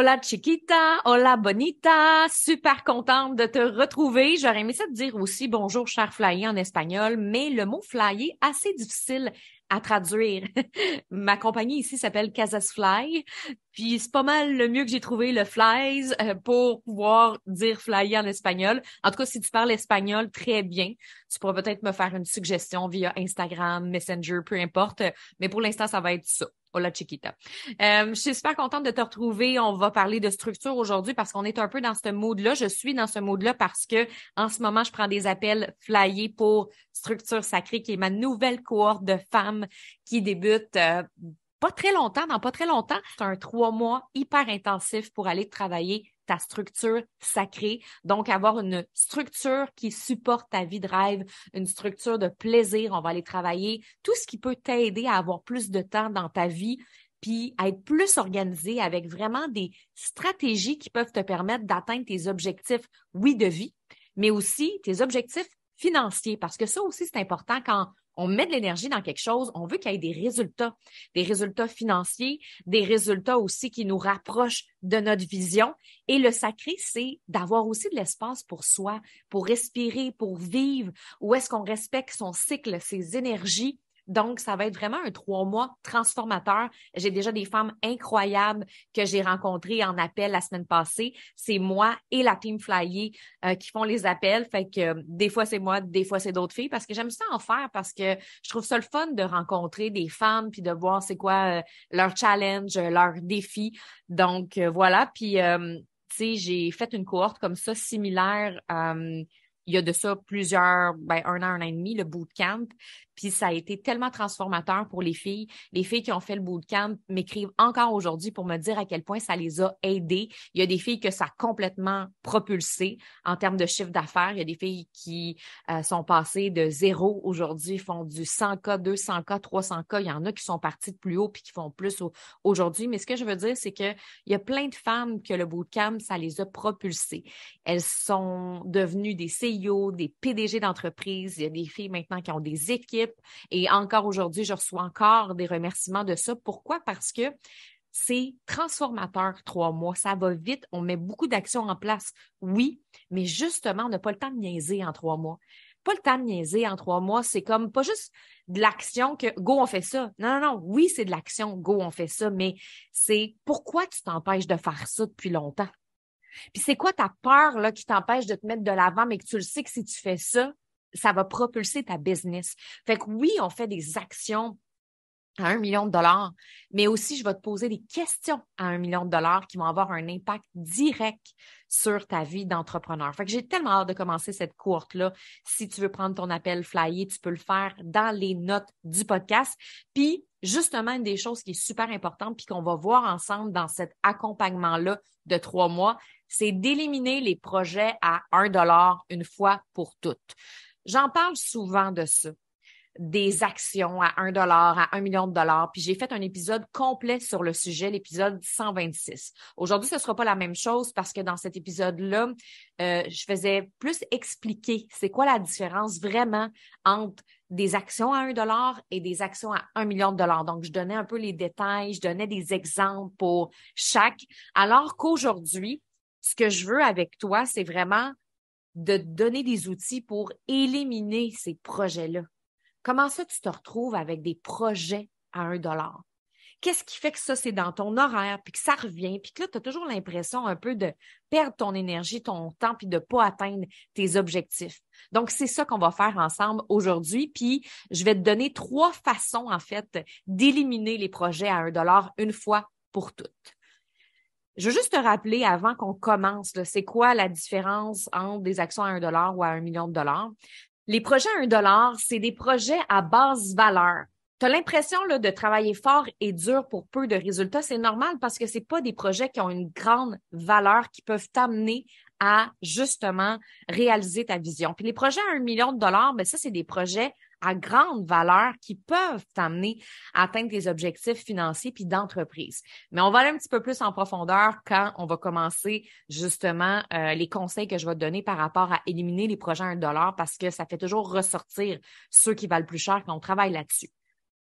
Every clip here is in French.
Hola chiquita, hola bonita, super contente de te retrouver. J'aurais aimé ça te dire aussi bonjour cher flyer en espagnol, mais le mot flyer, assez difficile à traduire. Ma compagnie ici s'appelle Casas Fly, puis c'est pas mal le mieux que j'ai trouvé le flies pour pouvoir dire flyer en espagnol. En tout cas, si tu parles espagnol, très bien. Tu pourrais peut-être me faire une suggestion via Instagram, Messenger, peu importe, mais pour l'instant, ça va être ça. Hola chiquita. Je suis super contente de te retrouver. On va parler de structure aujourd'hui parce qu'on est un peu dans ce mood-là. Je suis dans ce mood-là parce que en ce moment, je prends des appels flyés pour Structure Sacrée, qui est ma nouvelle cohorte de femmes qui débute pas très longtemps, dans pas très longtemps. C'est un 3 mois hyper intensif pour aller travailler ta structure sacrée. Donc, avoir une structure qui supporte ta vie de rêve, une structure de plaisir. On va aller travailler tout ce qui peut t'aider à avoir plus de temps dans ta vie, puis à être plus organisé avec vraiment des stratégies qui peuvent te permettre d'atteindre tes objectifs, oui, de vie, mais aussi tes objectifs financiers. Parce que ça aussi, c'est important quand on met de l'énergie dans quelque chose, on veut qu'il y ait des résultats financiers, des résultats aussi qui nous rapprochent de notre vision. Et le sacré, c'est d'avoir aussi de l'espace pour soi, pour respirer, pour vivre, où est-ce qu'on respecte son cycle, ses énergies. Donc, ça va être vraiment un 3 mois transformateur. J'ai déjà des femmes incroyables que j'ai rencontrées en appel la semaine passée. C'est moi et la team Flyer qui font les appels. Fait que des fois, c'est moi, des fois, c'est d'autres filles parce que j'aime ça en faire parce que je trouve ça le fun de rencontrer des femmes puis de voir c'est quoi leur challenge, leur défi. Donc, voilà. Puis, tu sais, j'ai fait une cohorte comme ça similaire il y a de ça plusieurs, un an et demi, le bootcamp. Puis ça a été tellement transformateur pour les filles. Les filles qui ont fait le bootcamp m'écrivent encore aujourd'hui pour me dire à quel point ça les a aidées. Il y a des filles que ça a complètement propulsé en termes de chiffre d'affaires. Il y a des filles qui sont passées de zéro aujourd'hui, font du 100K, 200K, 300K. Il y en a qui sont parties de plus haut puis qui font plus aujourd'hui. Mais ce que je veux dire, c'est que il y a plein de femmes que le bootcamp, ça les a propulsées. Elles sont devenues des CEO, des PDG d'entreprises. Il y a des filles maintenant qui ont des équipes. Et encore aujourd'hui, je reçois encore des remerciements de ça. Pourquoi? Parce que c'est transformateur 3 mois. Ça va vite. On met beaucoup d'actions en place. Oui, mais justement, on n'a pas le temps de niaiser en 3 mois. Pas le temps de niaiser en 3 mois. C'est comme pas juste de l'action que go, on fait ça. Non, non, non. Oui, c'est de l'action. Go, on fait ça. Mais c'est pourquoi tu t'empêches de faire ça depuis longtemps? Puis c'est quoi ta peur là, qui t'empêche de te mettre de l'avant, mais que tu le sais que si tu fais ça, ça va propulser ta business. Fait que oui, on fait des actions à 1 million de dollars, mais aussi je vais te poser des questions à 1 million de dollars qui vont avoir un impact direct sur ta vie d'entrepreneur. Fait que j'ai tellement hâte de commencer cette cohorte-là. Si tu veux prendre ton appel flyer, tu peux le faire dans les notes du podcast. Puis, justement, une des choses qui est super importante puis qu'on va voir ensemble dans cet accompagnement-là de 3 mois, c'est d'éliminer les projets à 1 dollar une fois pour toutes. J'en parle souvent de ça, des actions à 1 dollar, à 1 million de dollars. Puis j'ai fait un épisode complet sur le sujet, l'épisode 126. Aujourd'hui, ce ne sera pas la même chose parce que dans cet épisode-là, je faisais plus expliquer c'est quoi la différence vraiment entre des actions à 1 dollar et des actions à 1 million de dollars. Donc, je donnais un peu les détails, je donnais des exemples pour chaque. Alors qu'aujourd'hui, ce que je veux avec toi, c'est vraiment de te donner des outils pour éliminer ces projets-là. Comment ça, tu te retrouves avec des projets à 1 dollar? Qu'est-ce qui fait que ça, c'est dans ton horaire, puis que ça revient, puis que là, tu as toujours l'impression un peu de perdre ton énergie, ton temps, puis de ne pas atteindre tes objectifs. Donc, c'est ça qu'on va faire ensemble aujourd'hui, puis je vais te donner 3 façons, en fait, d'éliminer les projets à 1 dollar une fois pour toutes. Je veux juste te rappeler avant qu'on commence, là, c'est quoi la différence entre des actions à 1 dollar ou à 1 million de dollars? Les projets à 1 dollar, c'est des projets à basse valeur. Tu as l'impression là, de travailler fort et dur pour peu de résultats. C'est normal parce que c'est pas des projets qui ont une grande valeur qui peuvent t'amener à justement réaliser ta vision. Puis les projets à 1 million de dollars, ben ça, c'est des projets à grande valeur qui peuvent t'amener à atteindre tes objectifs financiers puis d'entreprise. Mais on va aller un petit peu plus en profondeur quand on va commencer justement les conseils que je vais te donner par rapport à éliminer les projets à 1 dollar parce que ça fait toujours ressortir ceux qui valent plus cher quand on travaille là-dessus.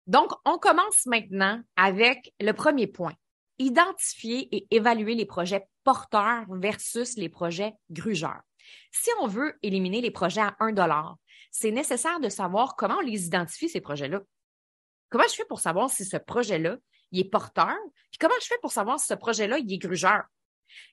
Donc, on commence maintenant avec le premier point. Identifier et évaluer les projets porteurs versus les projets grugeurs. Si on veut éliminer les projets à 1 $, c'est nécessaire de savoir comment on les identifie, ces projets-là. Comment je fais pour savoir si ce projet-là, il est porteur? Puis comment je fais pour savoir si ce projet-là, il est grugeur?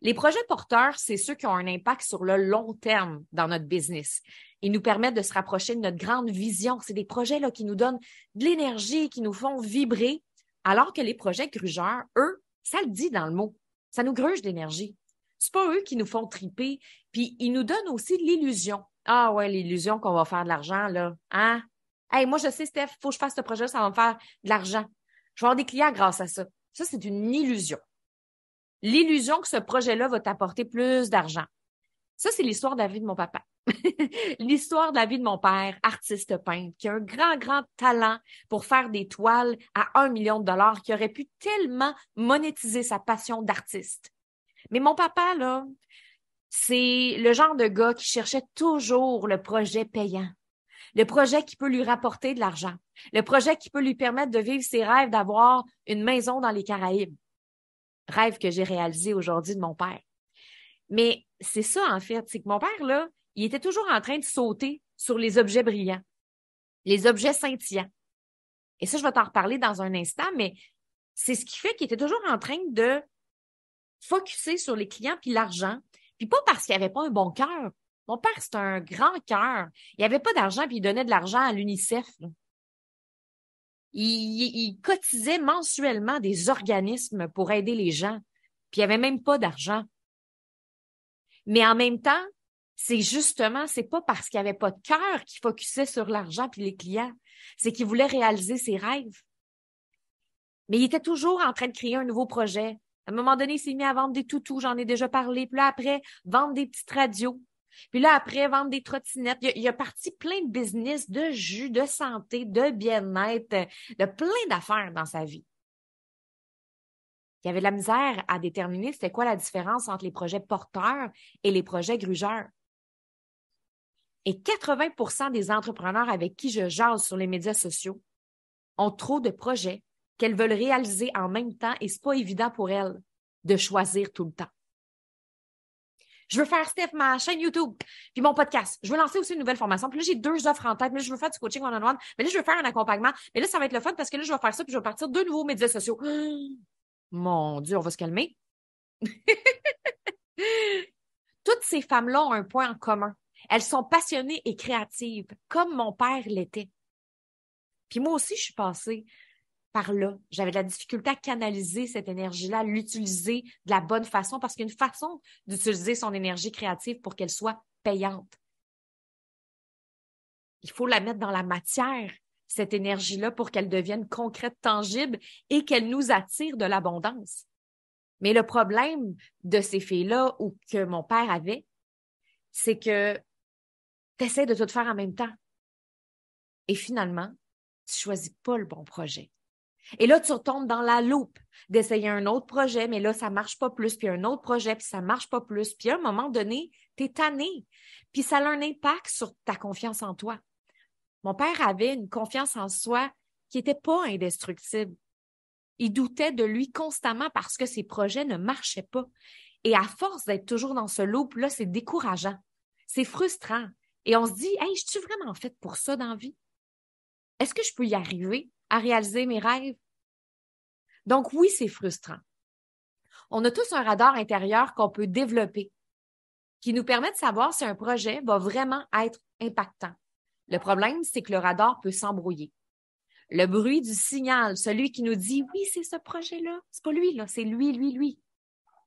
Les projets porteurs, c'est ceux qui ont un impact sur le long terme dans notre business. Ils nous permettent de se rapprocher de notre grande vision. C'est des projets là, qui nous donnent de l'énergie, qui nous font vibrer, alors que les projets grugeurs, eux, ça le dit dans le mot, ça nous gruge d'énergie. C'est pas eux qui nous font triper, puis ils nous donnent aussi l'illusion. Ah ouais, l'illusion qu'on va faire de l'argent, là. Hein? Hey, moi, je sais, Steph, il faut que je fasse ce projet, ça va me faire de l'argent. Je vais avoir des clients grâce à ça. Ça, c'est une illusion. L'illusion que ce projet-là va t'apporter plus d'argent. Ça, c'est l'histoire de la vie de mon papa. L'histoire de la vie de mon père, artiste peintre, qui a un grand, grand talent pour faire des toiles à 1 million de dollars, qui aurait pu tellement monétiser sa passion d'artiste. Mais mon papa, là, c'est le genre de gars qui cherchait toujours le projet payant, le projet qui peut lui rapporter de l'argent, le projet qui peut lui permettre de vivre ses rêves d'avoir une maison dans les Caraïbes. Rêve que j'ai réalisé aujourd'hui de mon père. Mais c'est ça, en fait, c'est que mon père, là, il était toujours en train de sauter sur les objets brillants, les objets scintillants. Et ça, je vais t'en reparler dans un instant, mais c'est ce qui fait qu'il était toujours en train de focusser sur les clients puis l'argent, puis pas parce qu'il avait pas un bon cœur. Mon père, c'est un grand cœur. Il avait pas d'argent puis il donnait de l'argent à l'UNICEF, là. Il cotisait mensuellement des organismes pour aider les gens, puis il n'y avait même pas d'argent. Mais en même temps, c'est pas parce qu'il n'y avait pas de cœur qu'il focusait sur l'argent puis les clients, c'est qu'il voulait réaliser ses rêves. Mais il était toujours en train de créer un nouveau projet. À un moment donné, il s'est mis à vendre des toutous, j'en ai déjà parlé. Puis là, après, vendre des petites radios. Puis là, après, vendre des trottinettes. Il a parti plein de business, de jus, de santé, de bien-être, de plein d'affaires dans sa vie. Il y avait de la misère à déterminer c'était quoi la différence entre les projets porteurs et les projets grugeurs. Et 80% des entrepreneurs avec qui je jase sur les médias sociaux ont trop de projets qu'elles veulent réaliser en même temps et c'est pas évident pour elles de choisir tout le temps. Je veux faire, Steph, ma chaîne YouTube, puis mon podcast. Je veux lancer aussi une nouvelle formation. Puis là, j'ai 2 offres en tête. Mais là, je veux faire du coaching one-on-one. Mais là, je veux faire un accompagnement. Mais là, ça va être le fun parce que là, je vais faire ça puis je vais partir 2 nouveaux médias sociaux. Mon Dieu, on va se calmer. Toutes ces femmes-là ont un point en commun. Elles sont passionnées et créatives, comme mon père l'était. Puis moi aussi, je suis passée par là. J'avais de la difficulté à canaliser cette énergie-là, à l'utiliser de la bonne façon, parce qu'il y a une façon d'utiliser son énergie créative pour qu'elle soit payante. Il faut la mettre dans la matière, cette énergie-là, pour qu'elle devienne concrète, tangible et qu'elle nous attire de l'abondance. Mais le problème de ces filles-là, ou que mon père avait, c'est que tu essaies de tout faire en même temps. Et finalement, tu choisis pas le bon projet. Et là, tu retombes dans la loupe d'essayer un autre projet, mais là, ça marche pas plus, puis un autre projet, puis ça marche pas plus. Puis à un moment donné, tu es tanné. Puis ça a un impact sur ta confiance en toi. Mon père avait une confiance en soi qui était pas indestructible. Il doutait de lui constamment parce que ses projets ne marchaient pas. Et à force d'être toujours dans ce loop-là, c'est décourageant. C'est frustrant. Et on se dit, hey, je suis vraiment faite pour ça dans la vie? Est-ce que je peux y arriver à réaliser mes rêves? Donc oui, c'est frustrant. On a tous un radar intérieur qu'on peut développer, qui nous permet de savoir si un projet va vraiment être impactant. Le problème, c'est que le radar peut s'embrouiller. Le bruit du signal, celui qui nous dit « oui, c'est ce projet-là », c'est pas lui, là, c'est lui.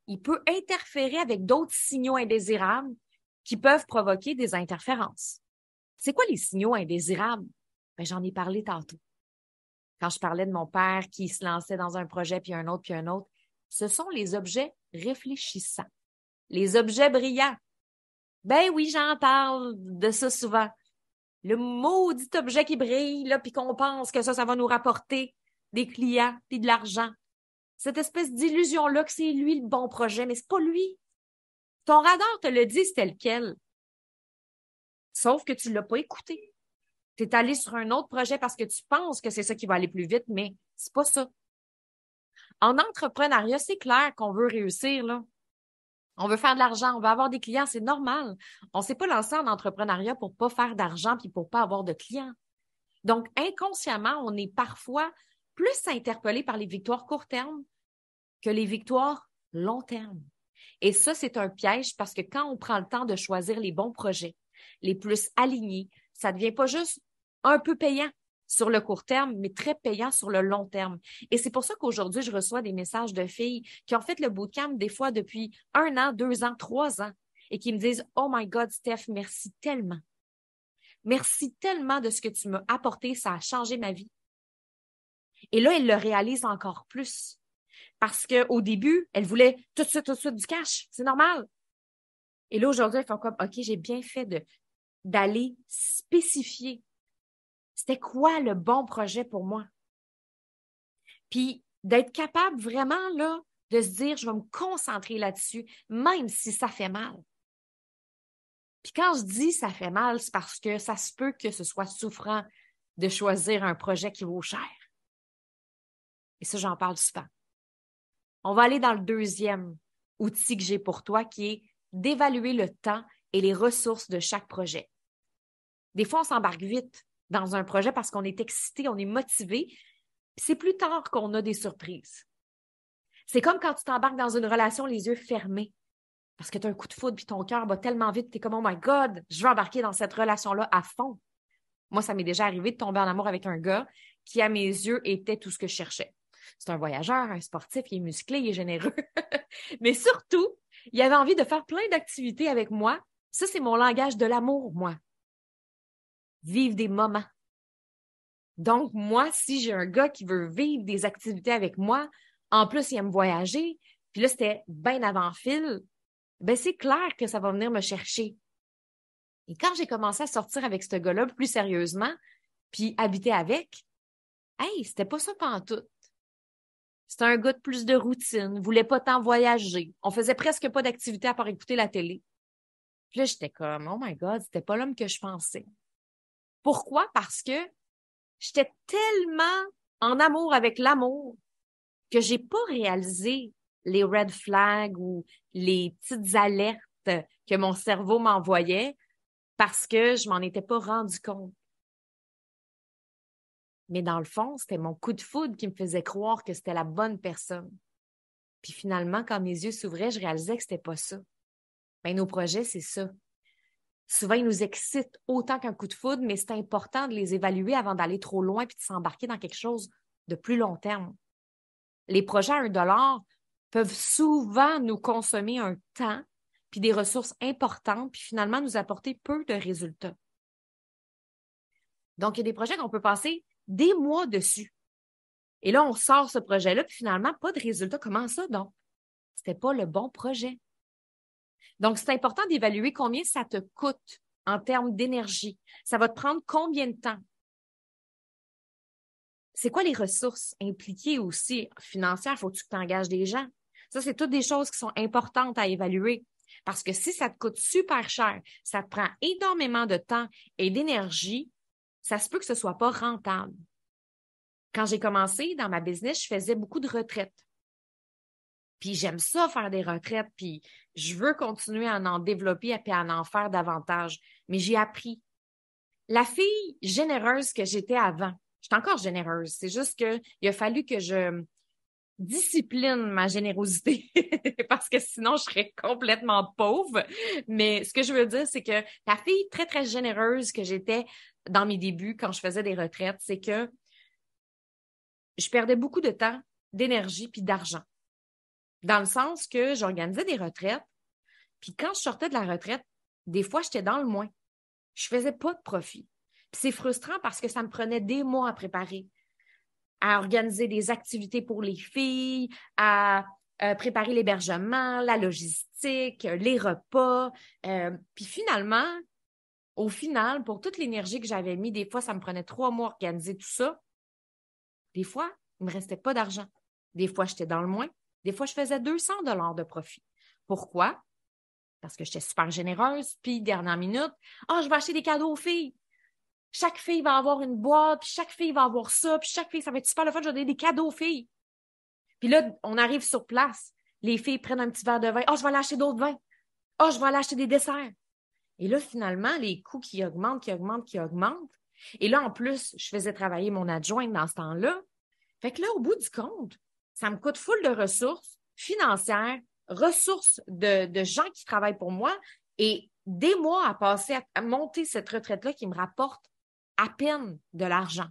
Il peut interférer avec d'autres signaux indésirables qui peuvent provoquer des interférences. C'est quoi les signaux indésirables? Ben, j'en ai parlé tantôt. Quand je parlais de mon père qui se lançait dans un projet, puis un autre, ce sont les objets réfléchissants, les objets brillants. Ben oui, j'en parle de ça souvent. Le maudit objet qui brille, là, puis qu'on pense que ça va nous rapporter des clients puis de l'argent. Cette espèce d'illusion-là que c'est lui le bon projet, mais c'est pas lui. Ton radar te le dit, c'est lequel. Sauf que tu l'as pas écouté. Tu es allé sur un autre projet parce que tu penses que c'est ça qui va aller plus vite, mais c'est pas ça. En entrepreneuriat, c'est clair qu'on veut réussir, là. On veut faire de l'argent, on veut avoir des clients, c'est normal. On ne s'est pas lancé en entrepreneuriat pour pas faire d'argent puis pour pas avoir de clients. Donc, inconsciemment, on est parfois plus interpellé par les victoires court terme que les victoires long terme. Et ça, c'est un piège parce que quand on prend le temps de choisir les bons projets, les plus alignés, ça devient pas juste un peu payant sur le court terme, mais très payant sur le long terme. Et c'est pour ça qu'aujourd'hui, je reçois des messages de filles qui ont fait le bootcamp des fois depuis 1 an, 2 ans, 3 ans et qui me disent « Oh my God, Steph, merci tellement. Merci tellement de ce que tu m'as apporté, ça a changé ma vie. » Et là, elles le réalisent encore plus. Parce qu'au début, elles voulaient tout de suite du cash. C'est normal. Et là, aujourd'hui, elles font comme, OK, j'ai bien fait d'aller spécifier c'était quoi le bon projet pour moi. Puis d'être capable vraiment là de se dire, je vais me concentrer là-dessus, même si ça fait mal. Puis quand je dis ça fait mal, c'est parce que ça se peut que ce soit souffrant de choisir un projet qui vaut cher. Et ça, j'en parle souvent. On va aller dans le deuxième outil que j'ai pour toi, qui est d'évaluer le temps et les ressources de chaque projet. Des fois, on s'embarque vite dans un projet parce qu'on est excité, on est motivé. C'est plus tard qu'on a des surprises. C'est comme quand tu t'embarques dans une relation les yeux fermés parce que tu as un coup de foudre puis ton cœur bat tellement vite, tu es comme « Oh my God, je veux embarquer dans cette relation-là à fond. » Moi, ça m'est déjà arrivé de tomber en amour avec un gars qui, à mes yeux, était tout ce que je cherchais. C'est un voyageur, un sportif, il est musclé, il est généreux. Mais surtout, il avait envie de faire plein d'activités avec moi. Ça, c'est mon langage de l'amour, moi. Vivre des moments. Donc, moi, si j'ai un gars qui veut vivre des activités avec moi, en plus, il aime voyager, puis là, c'était bien avant fil, ben c'est clair que ça va venir me chercher. Et quand j'ai commencé à sortir avec ce gars-là plus sérieusement, puis habiter avec, hey, c'était pas ça pantoute. C'était un gars de plus de routine, voulait pas tant voyager. On faisait presque pas d'activité à part écouter la télé. Puis là, j'étais comme, oh my God, c'était pas l'homme que je pensais. Pourquoi? Parce que j'étais tellement en amour avec l'amour que j'ai pas réalisé les red flags ou les petites alertes que mon cerveau m'envoyait parce que je m'en étais pas rendu compte. Mais dans le fond, c'était mon coup de foudre qui me faisait croire que c'était la bonne personne. Puis finalement, quand mes yeux s'ouvraient, je réalisais que c'était pas ça. Ben, nos projets, c'est ça. Souvent, ils nous excitent autant qu'un coup de foudre, mais c'est important de les évaluer avant d'aller trop loin puis de s'embarquer dans quelque chose de plus long terme. Les projets à $1 peuvent souvent nous consommer un temps puis des ressources importantes puis finalement nous apporter peu de résultats. Donc, il y a des projets qu'on peut passer des mois dessus. Et là, on sort ce projet-là puis finalement, pas de résultats. Comment ça, donc? C'était pas le bon projet. Donc, c'est important d'évaluer combien ça te coûte en termes d'énergie. Ça va te prendre combien de temps? C'est quoi les ressources impliquées aussi financières? Faut-tu que tu engages des gens? Ça, c'est toutes des choses qui sont importantes à évaluer. Parce que si ça te coûte super cher, ça te prend énormément de temps et d'énergie, ça se peut que ce soit pas rentable. Quand j'ai commencé dans ma business, je faisais beaucoup de retraites. Puis j'aime ça faire des retraites, puis je veux continuer à en développer et à en faire davantage. Mais j'ai appris. La fille généreuse que j'étais avant, j'étais encore généreuse, c'est juste qu'il a fallu que je discipline ma générosité parce que sinon je serais complètement pauvre. Mais ce que je veux dire, c'est que la fille très, très généreuse que j'étais dans mes débuts quand je faisais des retraites, c'est que je perdais beaucoup de temps, d'énergie puis d'argent. Dans le sens que j'organisais des retraites, puis quand je sortais de la retraite, des fois, j'étais dans le moins. Je faisais pas de profit. Puis c'est frustrant parce que ça me prenait des mois à préparer, à organiser des activités pour les filles, à préparer l'hébergement, la logistique, les repas. Puis finalement, au final, pour toute l'énergie que j'avais mis, des fois, ça me prenait 3 mois à organiser tout ça. Des fois, il me restait pas d'argent. Des fois, j'étais dans le moins. Des fois, je faisais 200 $ de profit. Pourquoi? Parce que j'étais super généreuse. Puis, dernière minute, je vais acheter des cadeaux aux filles. Chaque fille va avoir une boîte, puis chaque fille va avoir ça, puis chaque fille, ça va être super le fun, je vais donner des cadeaux aux filles. Puis là, on arrive sur place. Les filles prennent un petit verre de vin. « Ah, je vais aller acheter d'autres vins. Ah, je vais aller acheter des desserts. » Et là, finalement, les coûts qui augmentent. Et là, en plus, je faisais travailler mon adjointe dans ce temps-là. Fait que là, au bout du compte, ça me coûte full de ressources financières, ressources de gens qui travaillent pour moi et des mois à passer à monter cette retraite-là qui me rapporte à peine de l'argent.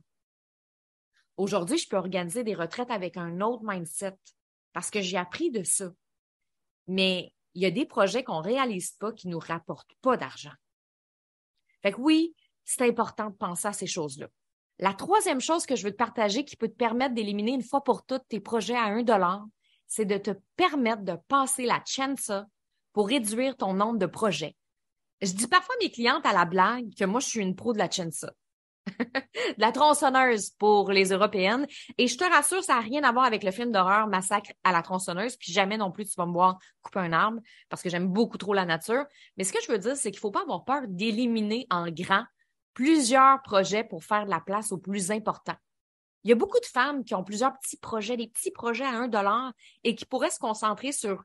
Aujourd'hui, je peux organiser des retraites avec un autre mindset parce que j'ai appris de ça. Mais il y a des projets qu'on ne réalise pas qui ne nous rapportent pas d'argent. Fait que oui, c'est important de penser à ces choses-là. La troisième chose que je veux te partager qui peut te permettre d'éliminer une fois pour toutes tes projets à 1$, c'est de te permettre de passer la Chansa pour réduire ton nombre de projets. Je dis parfois à mes clientes à la blague que moi, je suis une pro de la Chansa. De la tronçonneuse pour les Européennes. Et je te rassure, ça n'a rien à voir avec le film d'horreur Massacre à la tronçonneuse. Puis jamais non plus tu vas me voir couper un arbre parce que j'aime beaucoup trop la nature. Mais ce que je veux dire, c'est qu'il ne faut pas avoir peur d'éliminer en grand plusieurs projets pour faire de la place aux plus importants. Il y a beaucoup de femmes qui ont plusieurs petits projets, des petits projets à 1$ et qui pourraient se concentrer sur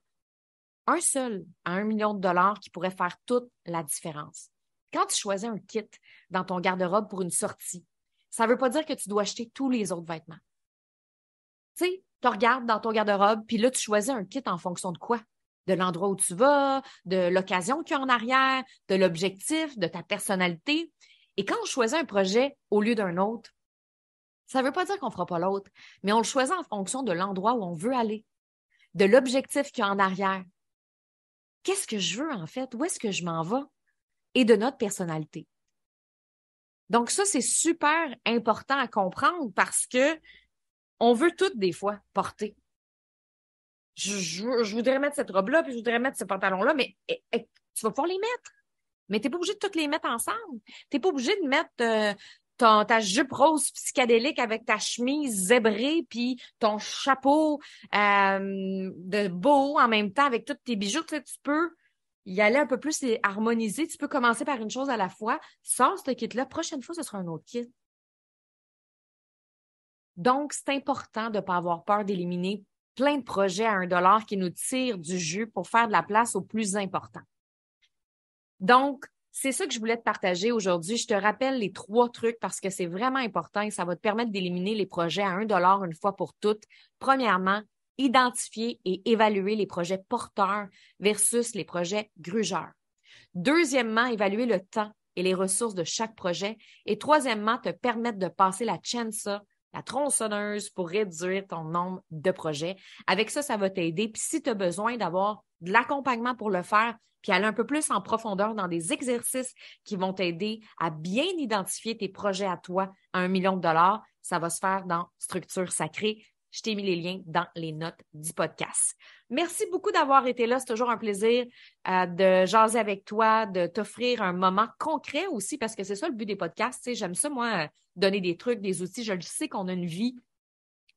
un seul à 1 million de dollars qui pourrait faire toute la différence. Quand tu choisis un kit dans ton garde-robe pour une sortie, ça ne veut pas dire que tu dois acheter tous les autres vêtements. Tu sais, tu regardes dans ton garde-robe, puis là, tu choisis un kit en fonction de quoi? De l'endroit où tu vas, de l'occasion qu'il y a en arrière, de l'objectif, de ta personnalité. Et quand on choisit un projet au lieu d'un autre, ça ne veut pas dire qu'on ne fera pas l'autre, mais on le choisit en fonction de l'endroit où on veut aller, de l'objectif qu'il y a en arrière. Qu'est-ce que je veux en fait? Où est-ce que je m'en vais? Et de notre personnalité. Donc ça, c'est super important à comprendre parce que on veut toutes des fois porter. Je voudrais mettre cette robe-là, puis je voudrais mettre ce pantalon-là, mais tu vas pouvoir les mettre. Mais tu n'es pas obligé de toutes les mettre ensemble. Tu n'es pas obligé de mettre ta jupe rose psychédélique avec ta chemise zébrée, puis ton chapeau de beau en même temps avec tous tes bijoux. Tu sais, tu peux y aller un peu plus et harmoniser. Tu peux commencer par une chose à la fois. Sors ce kit-là. Prochaine fois, ce sera un autre kit. Donc, c'est important de ne pas avoir peur d'éliminer plein de projets à 1$ qui nous tirent du jus pour faire de la place au plus important. Donc, c'est ça que je voulais te partager aujourd'hui. Je te rappelle les 3 trucs parce que c'est vraiment important et ça va te permettre d'éliminer les projets à 1$ une fois pour toutes. Premièrement, identifier et évaluer les projets porteurs versus les projets grugeurs. Deuxièmement, évaluer le temps et les ressources de chaque projet. Et troisièmement, te permettre de passer la Chansa, la tronçonneuse, pour réduire ton nombre de projets. Avec ça, ça va t'aider. Puis si tu as besoin d'avoir de l'accompagnement pour le faire, puis aller un peu plus en profondeur dans des exercices qui vont t'aider à bien identifier tes projets à toi à 1 million de dollars, ça va se faire dans Structure Sacrée. Je t'ai mis les liens dans les notes du podcast. Merci beaucoup d'avoir été là. C'est toujours un plaisir de jaser avec toi, de t'offrir un moment concret aussi, parce que c'est ça le but des podcasts. Tu sais, j'aime ça, moi, donner des trucs, des outils. Je le sais qu'on a une vie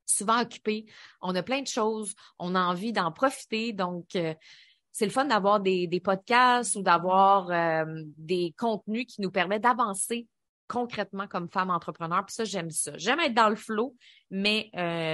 souvent occupée. On a plein de choses. On a envie d'en profiter. Donc, c'est le fun d'avoir des podcasts ou d'avoir des contenus qui nous permettent d'avancer concrètement comme femme entrepreneur. Puis ça, j'aime ça. J'aime être dans le flow, mais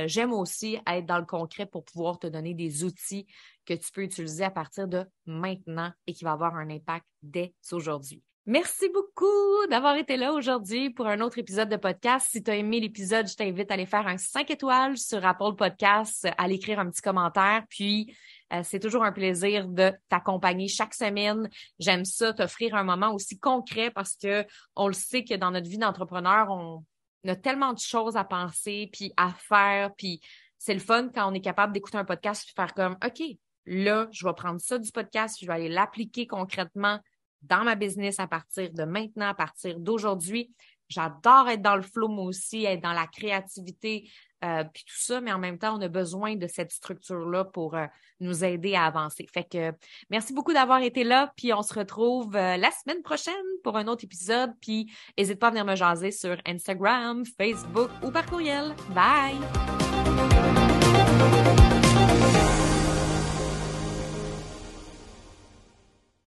j'aime aussi être dans le concret pour pouvoir te donner des outils que tu peux utiliser à partir de maintenant et qui va avoir un impact dès aujourd'hui. Merci beaucoup d'avoir été là aujourd'hui pour un autre épisode de podcast. Si tu as aimé l'épisode, je t'invite à aller faire un 5 étoiles sur Apple Podcasts, à l'écrire un petit commentaire. Puis, c'est toujours un plaisir de t'accompagner chaque semaine. J'aime ça, t'offrir un moment aussi concret parce que on le sait que dans notre vie d'entrepreneur, on a tellement de choses à penser puis à faire. Puis, c'est le fun quand on est capable d'écouter un podcast et faire comme, OK, là, je vais prendre ça du podcast, je vais aller l'appliquer concrètement dans ma business à partir de maintenant, à partir d'aujourd'hui. J'adore être dans le flow, moi aussi, être dans la créativité, puis tout ça, mais en même temps, on a besoin de cette structure-là pour nous aider à avancer. Fait que merci beaucoup d'avoir été là, puis on se retrouve la semaine prochaine pour un autre épisode, puis n'hésite pas à venir me jaser sur Instagram, Facebook ou par courriel. Bye!